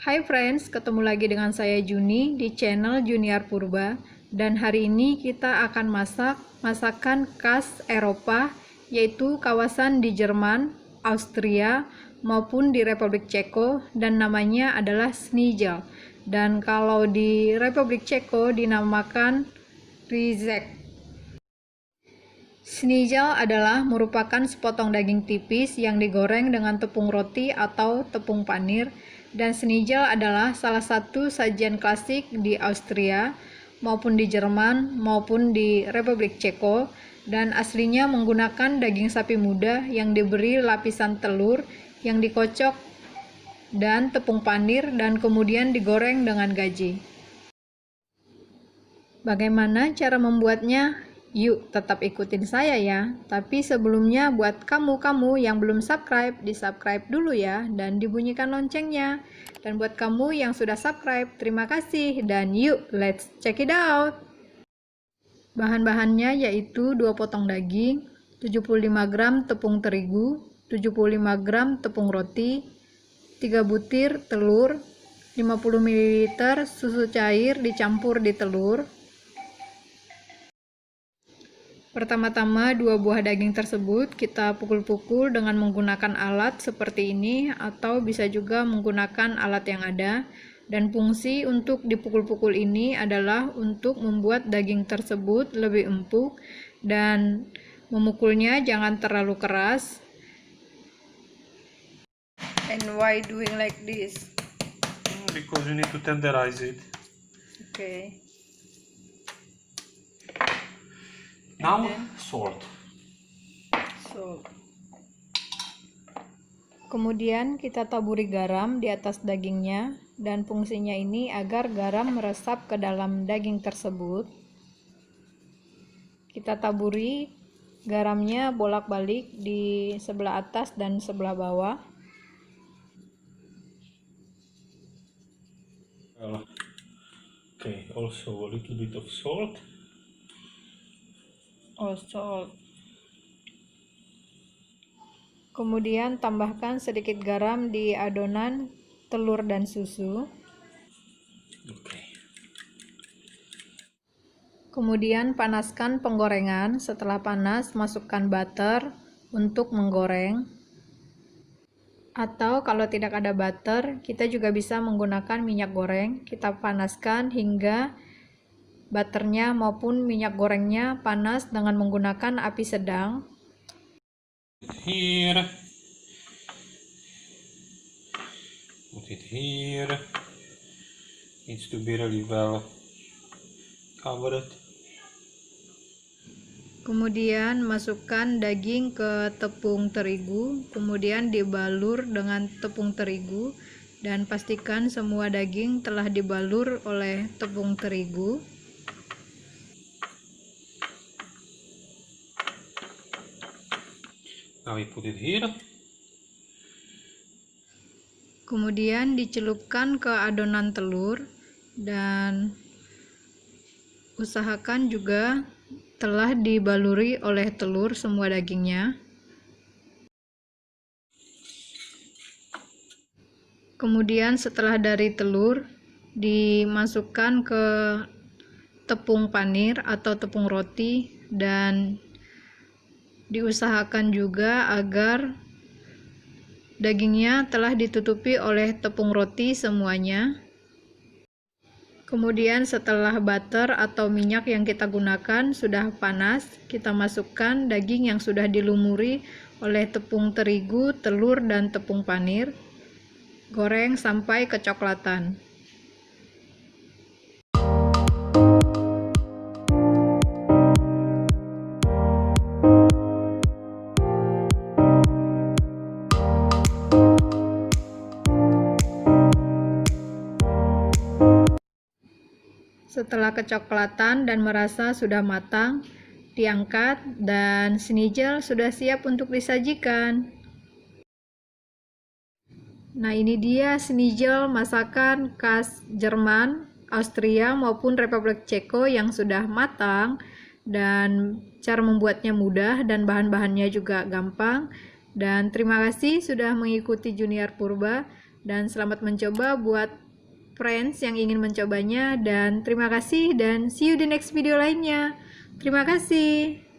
Hai friends, ketemu lagi dengan saya Juni di channel Junior Purba. Dan hari ini kita akan masak masakan khas Eropa, yaitu kawasan di Jerman, Austria, maupun di Republik Ceko, dan namanya adalah Schnitzel. Dan kalau di Republik Ceko dinamakan Rizek. Schnitzel adalah merupakan sepotong daging tipis yang digoreng dengan tepung roti atau tepung panir, dan schnitzel adalah salah satu sajian klasik di Austria maupun di Jerman maupun di Republik Ceko, dan aslinya menggunakan daging sapi muda yang diberi lapisan telur yang dikocok dan tepung panir dan kemudian digoreng dengan gaji. Bagaimana cara membuatnya? Yuk, tetap ikutin saya ya. Tapi sebelumnya buat kamu yang belum subscribe, di-subscribe dulu ya, dan dibunyikan loncengnya. Dan buat kamu yang sudah subscribe, terima kasih. Dan yuk, let's check it out. Bahan-bahannya yaitu 2 potong daging, 75 gram tepung terigu, 75 gram tepung roti, 3 butir telur, 50 ml susu cair dicampur di telur. Pertama-tama 2 buah daging tersebut kita pukul-pukul dengan menggunakan alat seperti ini, atau bisa juga menggunakan alat yang ada. Dan fungsi untuk dipukul-pukul ini adalah untuk membuat daging tersebut lebih empuk, dan memukulnya jangan terlalu keras. And why doing like this? Because you need to tenderize it. Okay. Now salt. Kemudian kita taburi garam di atas dagingnya, dan fungsinya ini agar garam meresap ke dalam daging tersebut. Kita taburi garamnya bolak-balik di sebelah atas dan sebelah bawah. Okay, also a little bit of salt. Salt. Kemudian tambahkan sedikit garam di adonan telur dan susu. Okay. Kemudian panaskan penggorengan. Setelah panas, masukkan butter untuk menggoreng. Atau kalau tidak ada butter, kita juga bisa menggunakan minyak goreng. Kita panaskan hingga butternya maupun minyak gorengnya panas dengan menggunakan api sedang. Here. Put it here. Needs to be really well covered. Kemudian masukkan daging ke tepung terigu, kemudian dibalur dengan tepung terigu, dan pastikan semua daging telah dibalur oleh tepung terigu. Now we put it here. Kemudian dicelupkan ke adonan telur, dan usahakan juga telah dibaluri oleh telur semua dagingnya. Kemudian setelah dari telur, dimasukkan ke tepung panir atau tepung roti, dan diusahakan juga agar dagingnya telah ditutupi oleh tepung roti semuanya. Kemudian setelah butter atau minyak yang kita gunakan sudah panas, kita masukkan daging yang sudah dilumuri oleh tepung terigu, telur, dan tepung panir. Goreng sampai kecoklatan. Setelah kecoklatan dan merasa sudah matang, diangkat dan schnitzel sudah siap untuk disajikan. Nah, ini dia schnitzel masakan khas Jerman, Austria maupun Republik Ceko yang sudah matang, dan cara membuatnya mudah dan bahan-bahannya juga gampang. Dan terima kasih sudah mengikuti Junior Purba. Dan selamat mencoba buat friends yang ingin mencobanya, dan terima kasih dan see you di next video lainnya. Terima kasih.